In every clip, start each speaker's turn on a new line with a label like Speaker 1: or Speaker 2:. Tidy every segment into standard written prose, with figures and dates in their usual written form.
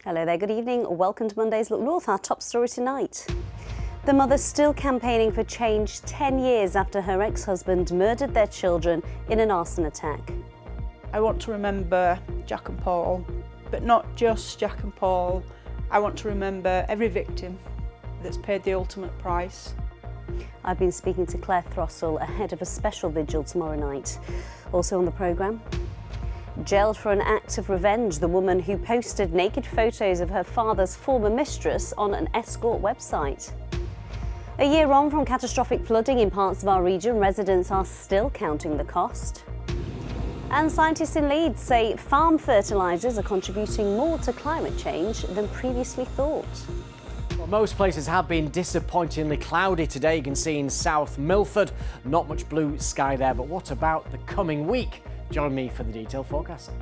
Speaker 1: Hello there, good evening. Welcome to Monday's Look North, our top story tonight. The mother still campaigning for change 10 years after her ex-husband murdered their children in an arson attack.
Speaker 2: I want to remember Jack and Paul, but not just Jack and Paul. I want to remember every victim that's paid the ultimate price.
Speaker 1: I've been speaking to Claire Throssell ahead of a special vigil tomorrow night. Also on the programme, jailed for an act of revenge, the woman who posted naked photos of her father's former mistress on an escort website. A year on from catastrophic flooding in parts of our region, residents are still counting the cost. And scientists in Leeds say farm fertilizers are contributing more to climate change than previously thought.
Speaker 3: Well, most places have been disappointingly cloudy today. You can see in South Milford, not much blue sky there. But what about the coming week? Join me for the detailed forecast.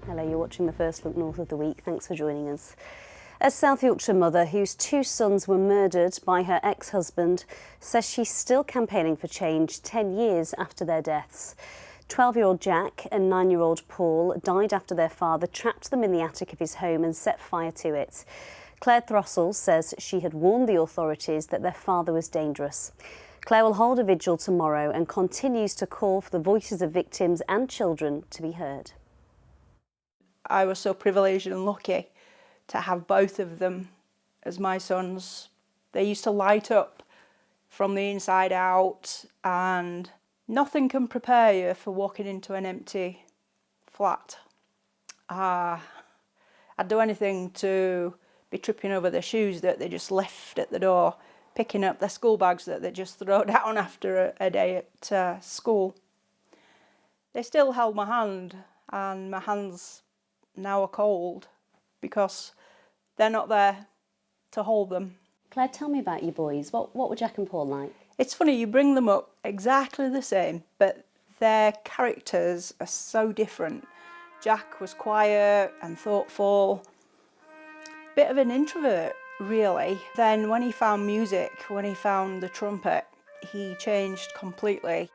Speaker 1: Hello, you're watching the first Look North of the week. Thanks for joining us. A South Yorkshire mother whose two sons were murdered by her ex-husband says she's still campaigning for change 10 years after their deaths. 12-year-old Jack and 9-year-old Paul died after their father trapped them in the attic of his home and set fire to it. Claire Throssell says she had warned the authorities that their father was dangerous. Claire will hold a vigil tomorrow and continues to call for the voices of victims and children to be heard.
Speaker 2: I was so privileged and lucky to have both of them as my sons. They used to light up from the inside out, and nothing can prepare you for walking into an empty flat. I'd do anything to be tripping over their shoes that they just left at the door, picking up their school bags that they just throw down after a day at school. They still held my hand, and my hands now are cold because they're not there to hold them.
Speaker 1: Claire, tell me about your boys. What were Jack and Paul like?
Speaker 2: It's funny, you bring them up exactly the same, but their characters are so different. Jack was quiet and thoughtful, bit of an introvert, really. Then when he found music, when he found the trumpet, he changed completely.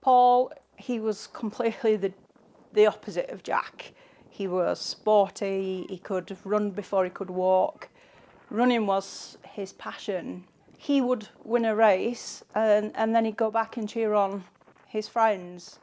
Speaker 2: Paul, he was completely the opposite of Jack. He was sporty, he could run before he could walk. Running was his passion. He would win a race and then he'd go back and cheer on his friends.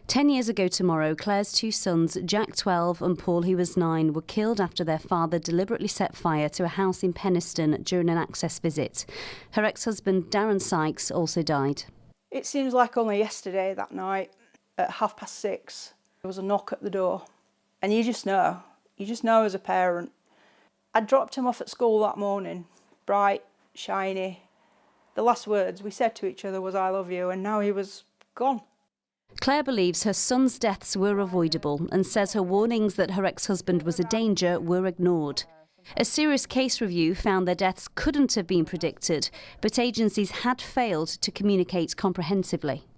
Speaker 1: 10 years ago tomorrow, Claire's two sons, Jack 12 and Paul, who was 9, were killed after their father deliberately set fire to a house in Penistone during an access visit. Her ex-husband, Darren Sykes, also died.
Speaker 2: It seems like only yesterday, that night, at 6:30, there was a knock at the door. And you just know as a parent. I dropped him off at school that morning, bright, shiny. The last words we said to each other was, "I love you," and now he was gone.
Speaker 1: Claire believes her sons' deaths were avoidable and says her warnings that her ex-husband was a danger were ignored. A serious case review found their deaths couldn't have been predicted, but agencies had failed to communicate comprehensively.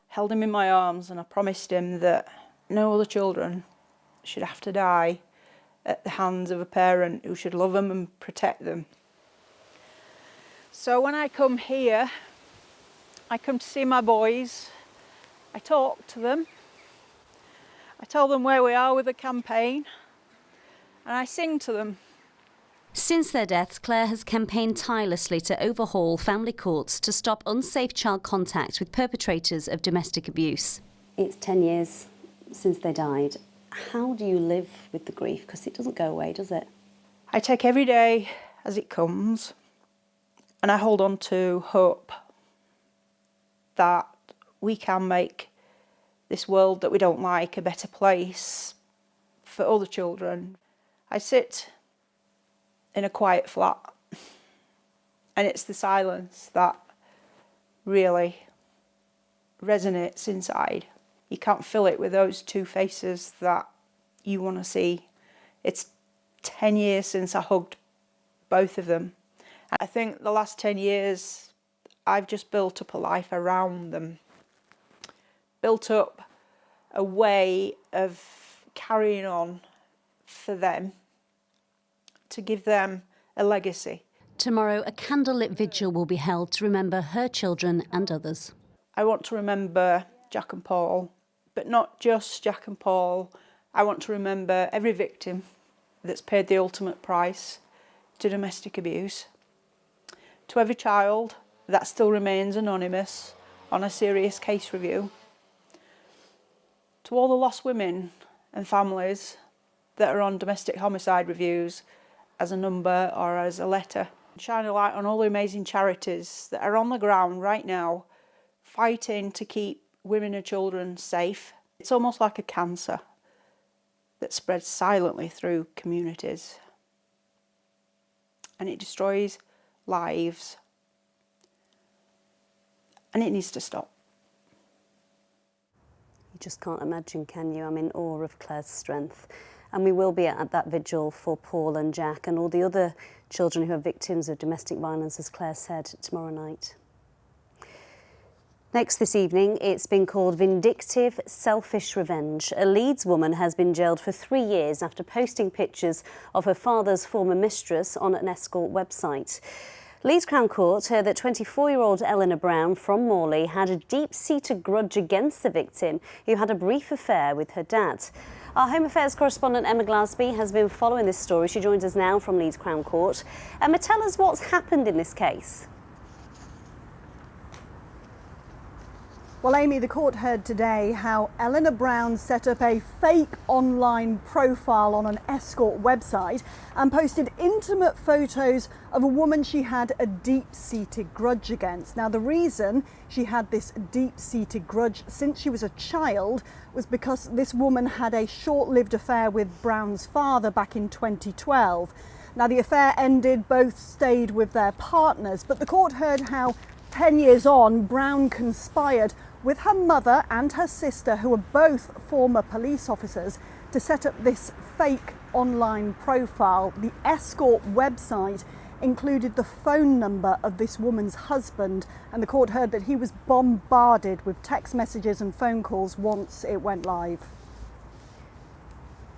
Speaker 2: Held him in my arms and I promised him that no other children should have to die at the hands of a parent who should love them and protect them. So when I come here, I come to see my boys, I talk to them, I tell them where we are with the campaign, and I sing to them.
Speaker 1: Since their deaths, Claire has campaigned tirelessly to overhaul family courts to stop unsafe child contact with perpetrators of domestic abuse. It's 10 years since they died. How do you live with the grief? Because it doesn't go away, does it?
Speaker 2: I take every day as it comes and I hold on to hope that we can make this world that we don't like a better place for other children. I sit in a quiet flat and it's the silence that really resonates inside. You can't fill it with those two faces that you want to see. It's 10 years since I hugged both of them. I think the last 10 years I've just built up a life around them. Built up a way of carrying on for them, to give them a legacy.
Speaker 1: Tomorrow, a candlelit vigil will be held to remember her children and others.
Speaker 2: I want to remember Jack and Paul, but not just Jack and Paul. I want to remember every victim that's paid the ultimate price to domestic abuse, to every child that still remains anonymous on a serious case review, to all the lost women and families that are on domestic homicide reviews as a number or as a letter. Shine a light on all the amazing charities that are on the ground right now fighting to keep women and children safe. It's almost like a cancer that spreads silently through communities, and it destroys lives, and it needs to stop.
Speaker 1: You just can't imagine, can you? I'm in awe of Claire's strength. And we will be at that vigil for Paul and Jack and all the other children who are victims of domestic violence, as Claire said, tomorrow night. Next this evening, it's been called Vindictive Selfish Revenge. A Leeds woman has been jailed for 3 years after posting pictures of her father's former mistress on an escort website. Leeds Crown Court heard that 24-year-old Eleanor Brown from Morley had a deep-seated grudge against the victim, who had a brief affair with her dad. Our Home Affairs correspondent Emma Glasby has been following this story. She joins us now from Leeds Crown Court. Emma, tell us what's happened in this case.
Speaker 4: Well, Amy, the court heard today how Eleanor Brown set up a fake online profile on an escort website and posted intimate photos of a woman she had a deep-seated grudge against. Now, the reason she had this deep-seated grudge since she was a child was because this woman had a short-lived affair with Brown's father back in 2012. Now, the affair ended, both stayed with their partners, but the court heard how 10 years on, Brown conspired with her mother and her sister, who are both former police officers, to set up this fake online profile. The escort website included the phone number of this woman's husband, and the court heard that he was bombarded with text messages and phone calls once it went live.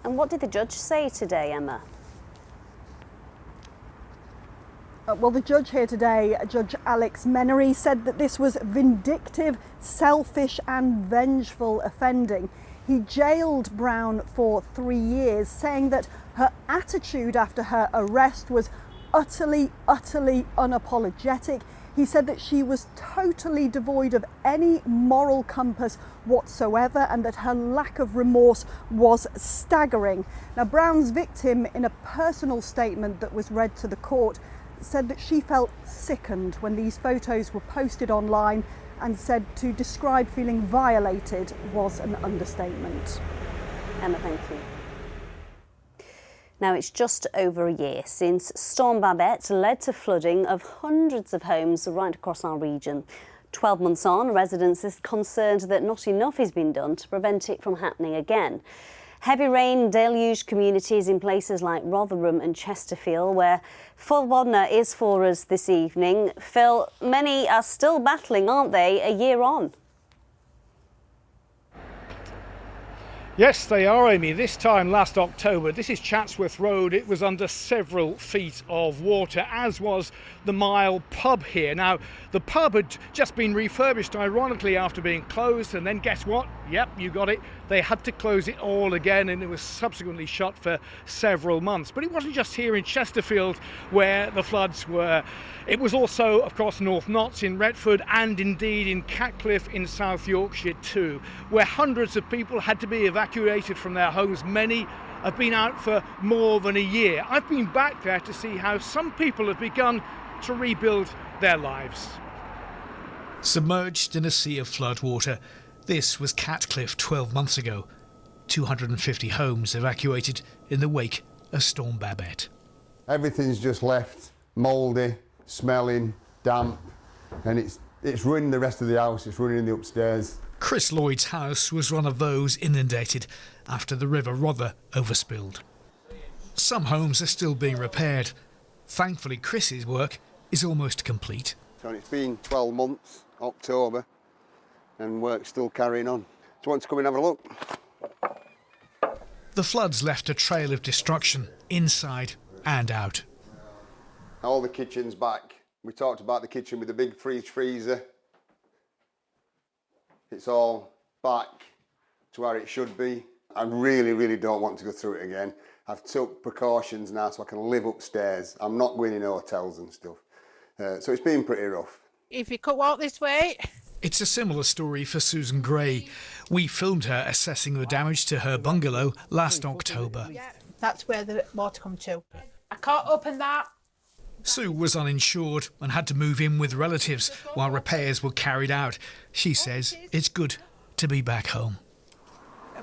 Speaker 1: And what did the judge say today, Emma?
Speaker 4: Well, the judge here today, Judge Alex Menery, said that this was vindictive, selfish and vengeful offending. He jailed Brown for 3 years, saying that her attitude after her arrest was utterly unapologetic. He said that she was totally devoid of any moral compass whatsoever and that her lack of remorse was staggering. Now, Brown's victim, in a personal statement that was read to the court, said that she felt sickened when these photos were posted online and said to describe feeling violated was an understatement.
Speaker 1: Emma, thank you. Now, it's just over a year since Storm Babette led to flooding of hundreds of homes right across our region. 12 months on, residents are concerned that not enough is being done to prevent it from happening again. Heavy rain deluged communities in places like Rotherham and Chesterfield, where Phil Wadner is for us this evening. Phil, many are still battling, aren't they, a year on?
Speaker 5: Yes, they are, Amy. This time last October, this is Chatsworth Road. It was under several feet of water, as was the Mile pub here. Now, the pub had just been refurbished, ironically, after being closed, and then guess what? Yep, you got it. They had to close it all again, and it was subsequently shut for several months. But it wasn't just here in Chesterfield where the floods were. It was also, of course, North Notts in Retford, and indeed in Catcliffe in South Yorkshire too, where hundreds of people had to be evacuated from their homes. Many have been out for more than a year. I've been back there to see how some people have begun to rebuild their lives.
Speaker 6: Submerged in a sea of floodwater, this was Catcliffe 12 months ago. 250 homes evacuated in the wake of Storm Babette.
Speaker 7: Everything's just left mouldy, smelling, damp, and it's ruining the rest of the house, it's ruining the upstairs.
Speaker 6: Chris Lloyd's house was one of those inundated after the River Rother overspilled. Some homes are still being repaired. Thankfully, Chris's work is almost complete.
Speaker 7: So it's been 12 months, October, and work's still carrying on. Do you want to come and have a look?
Speaker 6: The floods left a trail of destruction inside and out.
Speaker 7: All the kitchen's back. We talked about the kitchen with the big freezer. It's all back to where it should be. I really, really don't want to go through it again. I've took precautions now so I can live upstairs. I'm not going in hotels and stuff. So it's been pretty rough.
Speaker 8: If you could walk this way.
Speaker 6: It's a similar story for Susan Gray. We filmed her assessing the damage to her bungalow last October.
Speaker 8: Yeah, that's where the water comes to. I can't open that.
Speaker 6: Sue was uninsured and had to move in with relatives while repairs were carried out. She says it's good to be back home.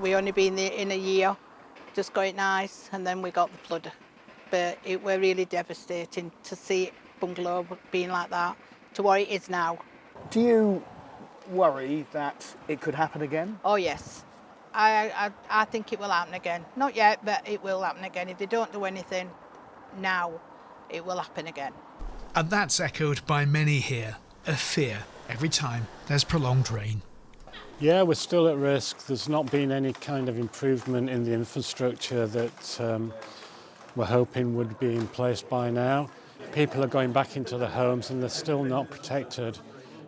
Speaker 8: We only been there in a year, just got nice, and then we got the flood. But it were really devastating to see bungalow being like that to what it is now.
Speaker 9: Do you worry that it could happen again?
Speaker 8: Oh yes, I think it will happen again. Not yet, but it will happen again. If they don't do anything now, it will happen again.
Speaker 6: And that's echoed by many here, a fear every time there's prolonged rain.
Speaker 10: Yeah, we're still at risk. There's not been any kind of improvement in the infrastructure that we're hoping would be in place by now. People are going back into the homes and they're still not protected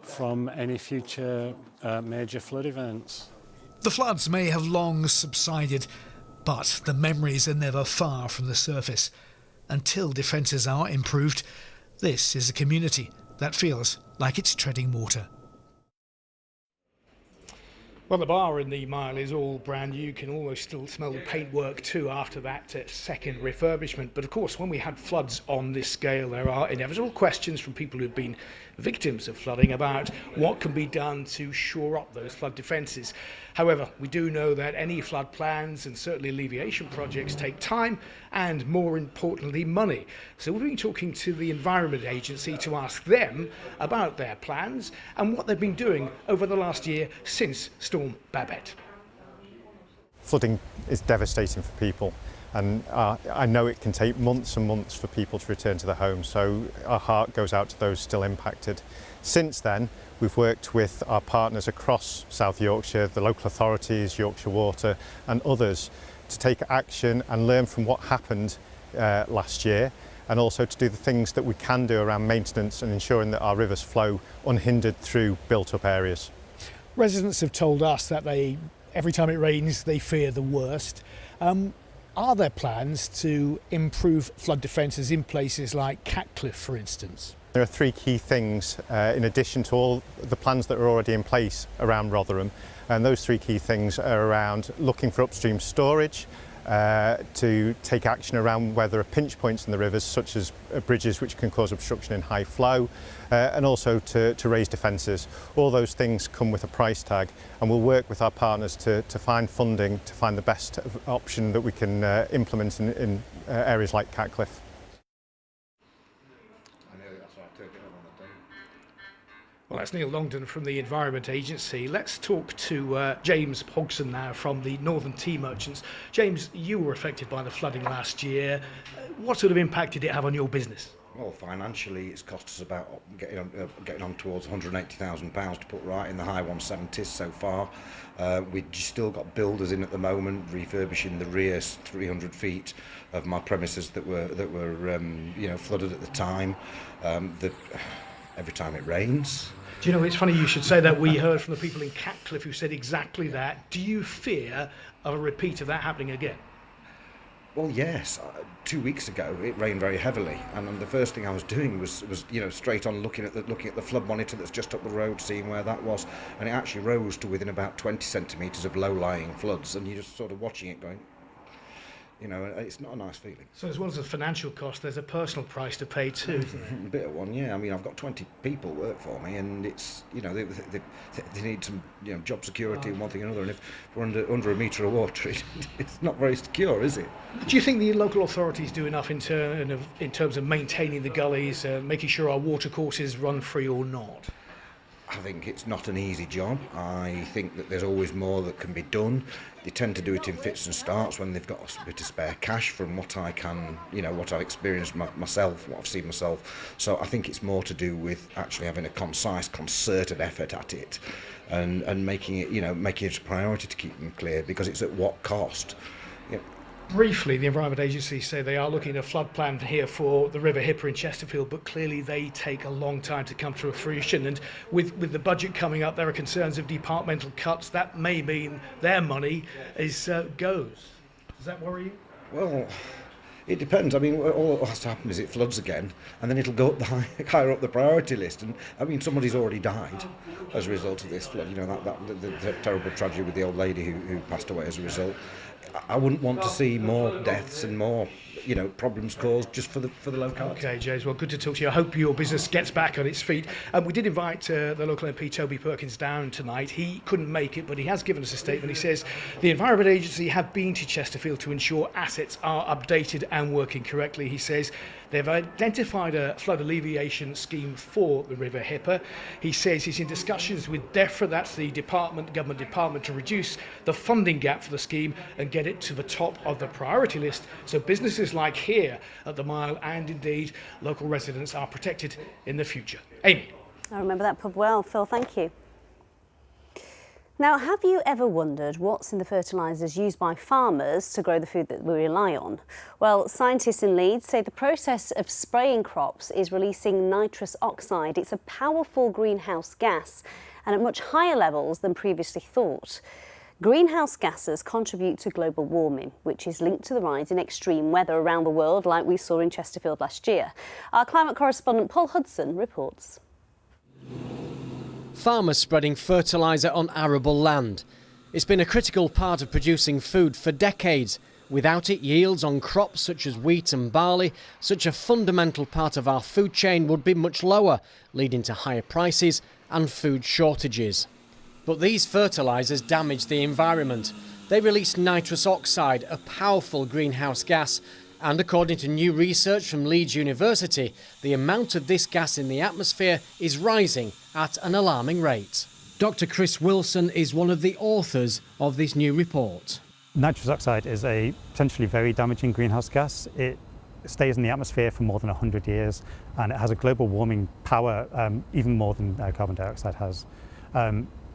Speaker 10: from any future major flood events.
Speaker 6: The floods may have long subsided, but the memories are never far from the surface. Until defences are improved, this is a community that feels like it's treading water.
Speaker 5: Well, the bar in the Mile is all brand new. You can almost still smell the paintwork too after that second refurbishment. But of course, when we had floods on this scale, there are inevitable questions from people who've been victims of flooding about what can be done to shore up those flood defences. However, we do know that any flood plans and certainly alleviation projects take time and, more importantly, money. So we've been talking to the Environment Agency to ask them about their plans and what they've been doing over the last year since Storm Babette.
Speaker 11: Flooding is devastating for people, and I know it can take months and months for people to return to their homes, so our heart goes out to those still impacted. Since then, we've worked with our partners across South Yorkshire, the local authorities, Yorkshire Water and others, to take action and learn from what happened last year, and also to do the things that we can do around maintenance and ensuring that our rivers flow unhindered through built-up areas.
Speaker 12: Residents have told us that every time it rains they fear the worst. Are there plans to improve flood defences in places like Catcliffe, for instance?
Speaker 11: There are three key things in addition to all the plans that are already in place around Rotherham, and those three key things are around looking for upstream storage, to take action around where there are pinch points in the rivers, such as bridges which can cause obstruction in high flow, and also to raise defences. All those things come with a price tag, and we'll work with our partners to find funding to find the best option that we can implement in areas like Catcliffe.
Speaker 5: Well, that's Neil Longdon from the Environment Agency. Let's talk to James Pogson now from the Northern Tea Merchants. James, you were affected by the flooding last year. What sort of impact did it have on your business?
Speaker 13: Well, financially, it's cost us about getting on towards £180,000 to put right in the high 170s so far. We've still got builders in at the moment refurbishing the rear 300 feet of my premises that were flooded at the time. Every time it rains.
Speaker 5: Do you know, it's funny you should say that. We heard from the people in Catcliffe who said exactly that. Do you fear of a repeat of that happening again?
Speaker 13: Well, yes. 2 weeks ago, it rained very heavily, and the first thing I was doing was straight on looking at the flood monitor that's just up the road, seeing where that was, and it actually rose to within about 20 centimetres of low-lying floods, and you're just sort of watching it going. It's not a nice feeling. So as well as the financial cost, there's a personal price to pay too, isn't there? A bit of one, yeah. I mean, I've got 20 people work for me, and it's, they need some, job security and one thing and another, and if we're under a metre of water, it's not very secure, is it?
Speaker 5: Do you think the local authorities do enough in terms of maintaining the gullies, making sure our watercourses run free or not?
Speaker 13: I think it's not an easy job. I think that there's always more that can be done. They tend to do it in fits and starts when they've got a bit of spare cash from what I can, what I've experienced myself, what I've seen myself. So I think it's more to do with actually having a concise, concerted effort at it and making it, making it a priority to keep them clear, because it's at what cost.
Speaker 5: Briefly, the Environment Agency say they are looking at a flood plan here for the River Hipper in Chesterfield, but clearly they take a long time to come to fruition. And with the budget coming up, there are concerns of departmental cuts. That may mean their money goes. Does that worry you?
Speaker 13: Well, it depends. I mean, all that has to happen is it floods again, and then it'll go up higher up the priority list. And I mean, somebody's already died as a result of this flood. You know, the terrible tragedy with the old lady who passed away as a result. I wouldn't want to see more deaths and more, you know, problems caused just for the locality.
Speaker 5: Okay, James, well, good to talk to you. I hope your business gets back on its feet. We did invite the local MP, Toby Perkins, down tonight. He couldn't make it, but he has given us a statement. He says the Environment Agency have been to Chesterfield to ensure assets are updated and working correctly. He says they've identified a flood alleviation scheme for the River Hipper. He says he's in discussions with DEFRA, that's the government department, to reduce the funding gap for the scheme and get it to the top of the priority list, so businesses like here at the Mile and indeed local residents are protected in the future. Amy.
Speaker 1: I remember that pub well. Phil, thank you. Now, have you ever wondered what's in the fertilisers used by farmers to grow the food that we rely on? Well, scientists in Leeds say the process of spraying crops is releasing nitrous oxide. It's a powerful greenhouse gas and at much higher levels than previously thought. Greenhouse gases contribute to global warming, which is linked to the rise in extreme weather around the world, like we saw in Chesterfield last year. Our climate correspondent Paul Hudson reports.
Speaker 3: Farmers spreading fertiliser on arable land. It's been a critical part of producing food for decades. Without it, yields on crops such as wheat and barley, such a fundamental part of our food chain, would be much lower, leading to higher prices and food shortages. But these fertilisers damage the environment. They release nitrous oxide, a powerful greenhouse gas, and according to new research from Leeds University, the amount of this gas in the atmosphere is rising at an alarming rate. Dr. Chris Wilson is one of the authors of this new report.
Speaker 14: Nitrous oxide is a potentially very damaging greenhouse gas. It stays in the atmosphere for more than 100 years, and it has a global warming power even more than carbon dioxide has.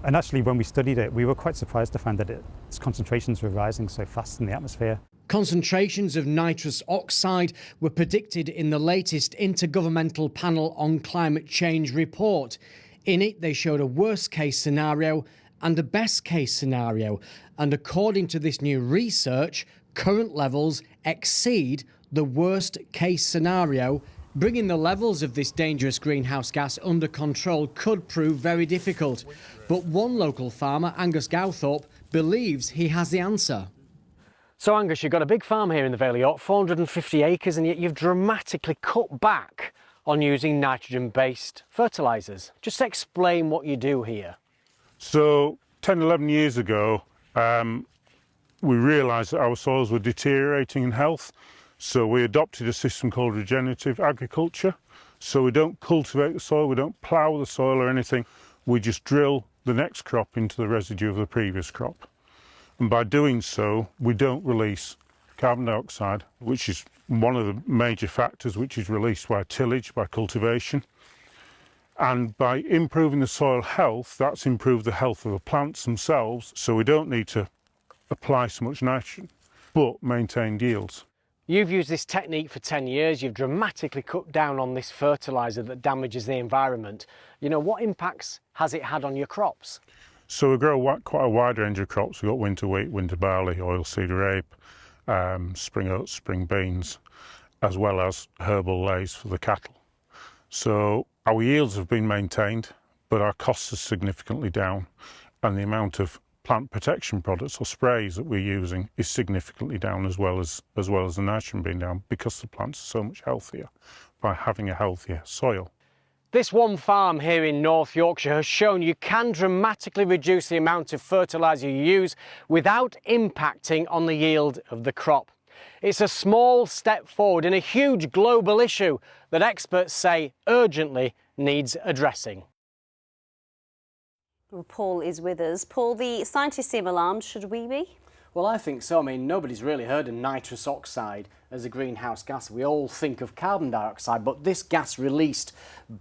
Speaker 14: And actually, when we studied it, we were quite surprised to find that its concentrations were rising so fast in the atmosphere.
Speaker 3: Concentrations of nitrous oxide were predicted in the latest Intergovernmental Panel on Climate Change report. In it, they showed a worst-case scenario and a best-case scenario. And according to this new research, current levels exceed the worst-case scenario. Bringing the levels of this dangerous greenhouse gas under control could prove very difficult. But one local farmer, Angus Gowthorpe, believes he has the answer. So Angus, you've got a big farm here in the Vale of York, 450 acres, and yet you've dramatically cut back on using nitrogen-based fertilisers. Just explain what you do here.
Speaker 15: So 10, 11 years ago, we realised that our soils were deteriorating in health. So we adopted a system called regenerative agriculture. So we don't cultivate the soil, we don't plough the soil or anything. We just drill the next crop into the residue of the previous crop. And by doing so, we don't release carbon dioxide, which is one of the major factors which is released by tillage, by cultivation. And by improving the soil health, that's improved the health of the plants themselves. So we don't need to apply so much nitrogen, but maintain yields.
Speaker 3: You've used this technique for 10 years, you've dramatically cut down on this fertiliser that damages the environment. You know, what impacts has it had on your crops?
Speaker 15: So we grow quite a wide range of crops. We've got winter wheat, winter barley, oilseed rape, spring oats, spring beans, as well as herbal lays for the cattle. So our yields have been maintained, but our costs are significantly down, and the amount of plant protection products or sprays that we're using is significantly down, as well as the nitrogen being down, because the plants are so much healthier by having a healthier soil.
Speaker 3: This one farm here in North Yorkshire has shown you can dramatically reduce the amount of fertiliser you use without impacting on the yield of the crop. It's a small step forward in a huge global issue that experts say urgently needs addressing.
Speaker 1: Well, Paul is with us. Paul, the scientists seem alarmed, should we be?
Speaker 3: Well, I think so. I mean, nobody's really heard of nitrous oxide as a greenhouse gas. We all think of carbon dioxide, but this gas released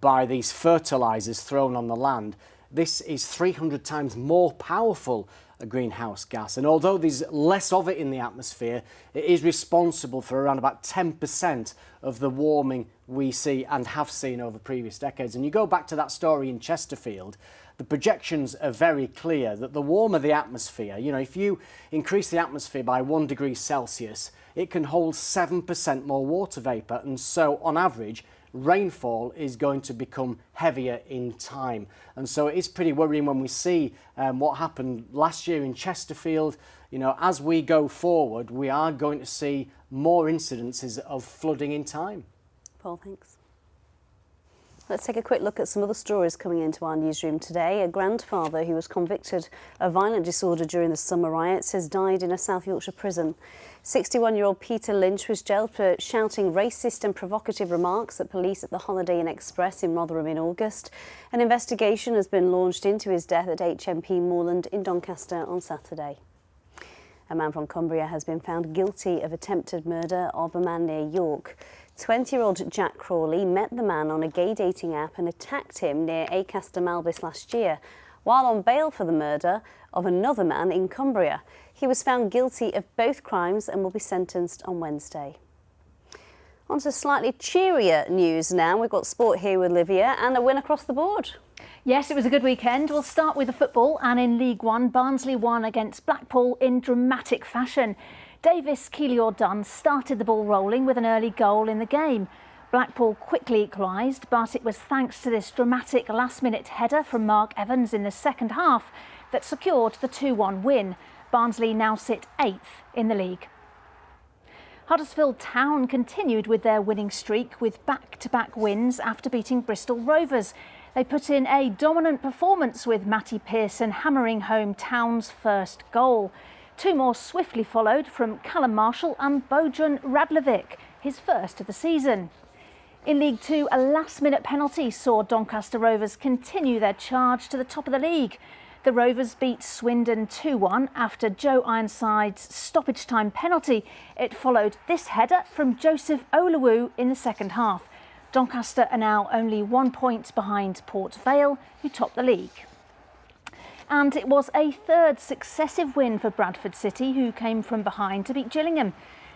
Speaker 3: by these fertilisers thrown on the land, this is 300 times more powerful a greenhouse gas. And although there's less of it in the atmosphere, it is responsible for around about 10% of the warming we see and have seen over previous decades. And you go back to that story in Chesterfield, the projections are very clear that the warmer the atmosphere, you know, if you increase the atmosphere by 1 degree Celsius, it can hold 7% more water vapour. And so, on average, rainfall is going to become heavier in time. And so it is pretty worrying when we see what happened last year in Chesterfield. You know, as we go forward, we are going to see more incidences of flooding in time.
Speaker 1: Paul, thanks. Let's take a quick look at some other stories coming into our newsroom today. A grandfather who was convicted of violent disorder during the summer riots has died in a South Yorkshire prison. 61-year-old Peter Lynch was jailed for shouting racist and provocative remarks at police at the Holiday Inn Express in Rotherham in August. An investigation has been launched into his death at HMP Moorland in Doncaster on Saturday. A man from Cumbria has been found guilty of attempted murder of a man near York. 20-year-old Jack Crawley met the man on a gay dating app and attacked him near Acaster Malbis last year, while on bail for the murder of another man in Cumbria. He was found guilty of both crimes and will be sentenced on Wednesday. On to slightly cheerier news now. We've got sport here with Olivia and a win across the board.
Speaker 16: Yes, it was a good weekend. We'll start with the football, and in League One, Barnsley won against Blackpool in dramatic fashion. Davis Keelior-Dunn started the ball rolling with an early goal in the game. Blackpool quickly equalised, but it was thanks to this dramatic last-minute header from Mark Evans in the second half that secured the 2-1 win. Barnsley now sit 8th in the league. Huddersfield Town continued with their winning streak with back-to-back wins after beating Bristol Rovers. They put in a dominant performance with Matty Pearson hammering home Town's first goal. Two more swiftly followed from Callum Marshall and Bojan Radlovic, his first of the season. In League Two, a last-minute penalty saw Doncaster Rovers continue their charge to the top of the league. The Rovers beat Swindon 2-1 after Joe Ironside's stoppage-time penalty. It followed this header from Joseph Oluwu in the second half. Doncaster are now only 1 point behind Port Vale, who top the league. And it was a third successive win for Bradford City, who came from behind to beat Gillingham.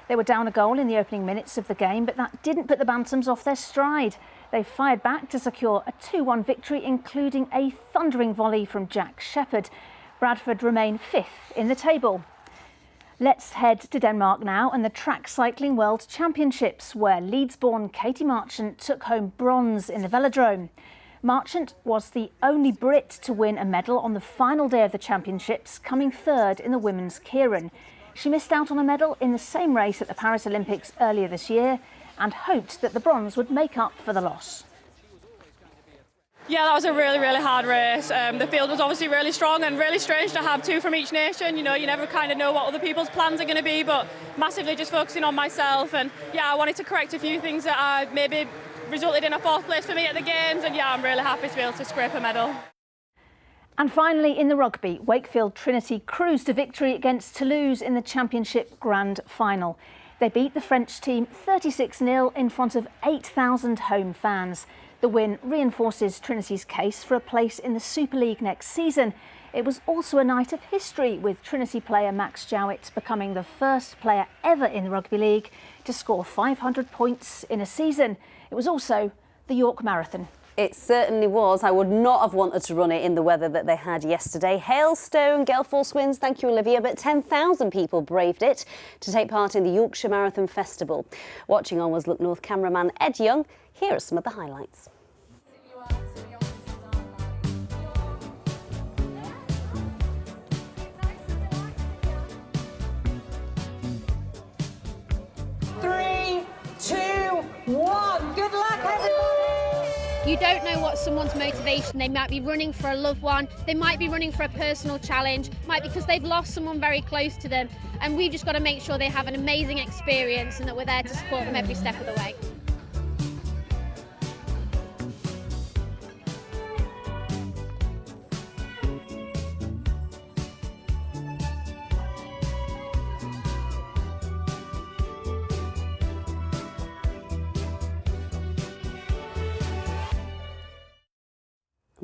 Speaker 16: They were down a goal in the opening minutes of the game, but that didn't put the Bantams off their stride. They fired back to secure a 2-1 victory, including a thundering volley from Jack Shepherd. Bradford remain 5th in the table. Let's head to Denmark now and the Track Cycling World Championships, where Leeds-born Katie Marchant took home bronze in the velodrome. Marchant was the only Brit to win a medal on the final day of the championships, coming third in the women's keirin. She missed out on a medal in the same race at the Paris Olympics earlier this year and hoped that the bronze would make up for the loss.
Speaker 17: Yeah, that was a really, really hard race. The field was obviously really strong and really strange to have two from each nation. You know, you never kind of know what other people's plans are going to be, but massively just focusing on myself. And yeah, I wanted to correct a few things that maybe resulted in a 4th place for me at the Games. And yeah, I'm really happy to be able to scrape a medal.
Speaker 16: And finally, in the rugby, Wakefield Trinity cruised to victory against Toulouse in the Championship Grand Final. They beat the French team 36-0 in front of 8,000 home fans. The win reinforces Trinity's case for a place in the Super League next season. It was also a night of history, with Trinity player Max Jowett becoming the first player ever in the Rugby League to score 500 points in a season. It was also the York Marathon.
Speaker 1: It certainly was. I would not have wanted to run it in the weather that they had yesterday. Hailstone, gale force winds, thank you Olivia, but 10,000 people braved it to take part in the Yorkshire Marathon Festival. Watching on was Look North cameraman Ed Young. Here are some of the highlights.
Speaker 18: Three, two, one. Good luck, everybody.
Speaker 19: You don't know what someone's motivation. They might be running for a loved one. They might be running for a personal challenge. Might be because they've lost someone very close to them. And we've just got to make sure they have an amazing experience and that we're there to support them every step of the way.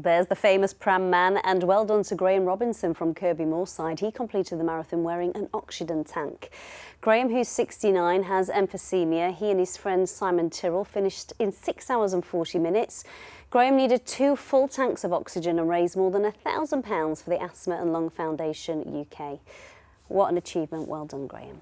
Speaker 1: There's the famous pram man, and well done to Graham Robinson from Kirby Moorside. He completed the marathon wearing an oxygen tank. Graham, who's 69, has emphysema. He and his friend Simon Tyrrell finished in 6 hours and 40 minutes. Graham needed 2 full tanks of oxygen and raised more than £1,000 for the Asthma and Lung Foundation UK. What an achievement. Well done, Graham.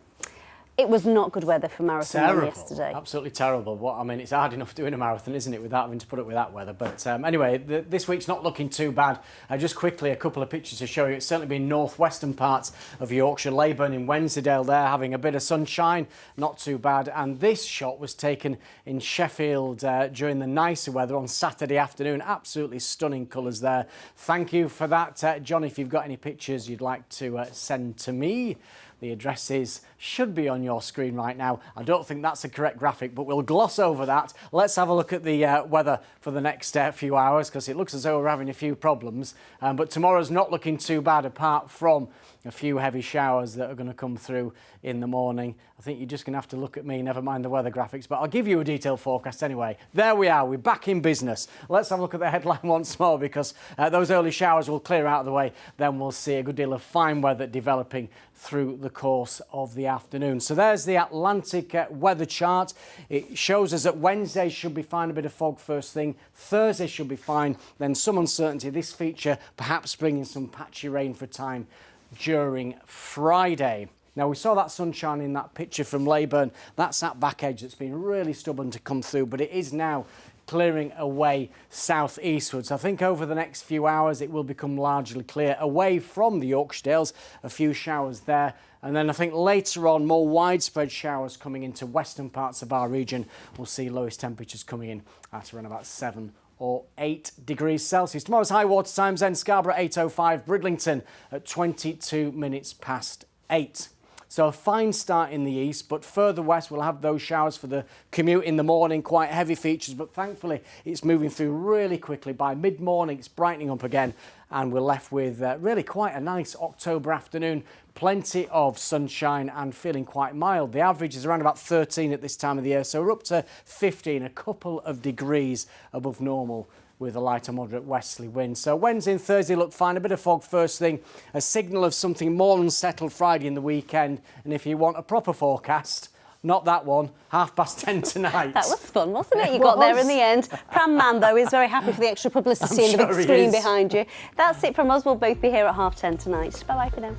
Speaker 1: It was not good weather for marathon yesterday.
Speaker 3: Absolutely terrible. I mean, it's hard enough doing a marathon, isn't it, without having to put up with that weather. But anyway, this week's not looking too bad. Just quickly, a couple of pictures to show you. It's certainly been northwestern parts of Yorkshire, Leyburn in Wensleydale there, having a bit of sunshine, not too bad. And this shot was taken in Sheffield during the nicer weather on Saturday afternoon. Absolutely stunning colours there. Thank you for that, John. If you've got any pictures you'd like to send to me, the addresses should be on your screen right now. I don't think that's a correct graphic, but we'll gloss over that. Let's have a look at the weather for the next few hours, because it looks as though we're having a few problems. But tomorrow's not looking too bad, apart from a few heavy showers that are going to come through in the morning. I think you're just going to have to look at me, never mind the weather graphics, but I'll give you a detailed forecast anyway. There we are, we're back in business. Let's have a look at the headline once more, because those early showers will clear out of the way. Then we'll see a good deal of fine weather developing through the course of the afternoon. So there's the Atlantic weather chart. It shows us that Wednesday should be fine, a bit of fog first thing. Thursday should be fine, then some uncertainty. This feature perhaps bringing some patchy rain for a time during Friday. Now, we saw that sunshine in that picture from Leyburn. That's that back edge that's been really stubborn to come through, but it is now clearing away southeastwards. I think over the next few hours it will become largely clear away from the Yorkshire Dales. A few showers there, and then I think later on more widespread showers coming into western parts of our region. We'll see lowest temperatures coming in at around about 7 or 8 degrees Celsius. Tomorrow's high water times then: Scarborough 8:05, Bridlington at 22 minutes past 8. So a fine start in the east, but further west we'll have those showers for the commute in the morning, quite heavy features, but thankfully it's moving through really quickly. By mid-morning it's brightening up again, and we're left with really quite a nice October afternoon. Plenty of sunshine and feeling quite mild. The average is around about 13 at this time of the year, so we're up to 15, a couple of degrees above normal, with a light or moderate westerly wind. So Wednesday and Thursday look fine. A bit of fog first thing, a signal of something more unsettled Friday in the weekend. And if you want a proper forecast, not that one, 10:30 tonight.
Speaker 1: That was fun, wasn't it? You got there in the end. Pram Man, though, is very happy for the extra publicity and the big screen behind you. That's it from us. We'll both be here at 10:30 tonight. Bye-bye for now.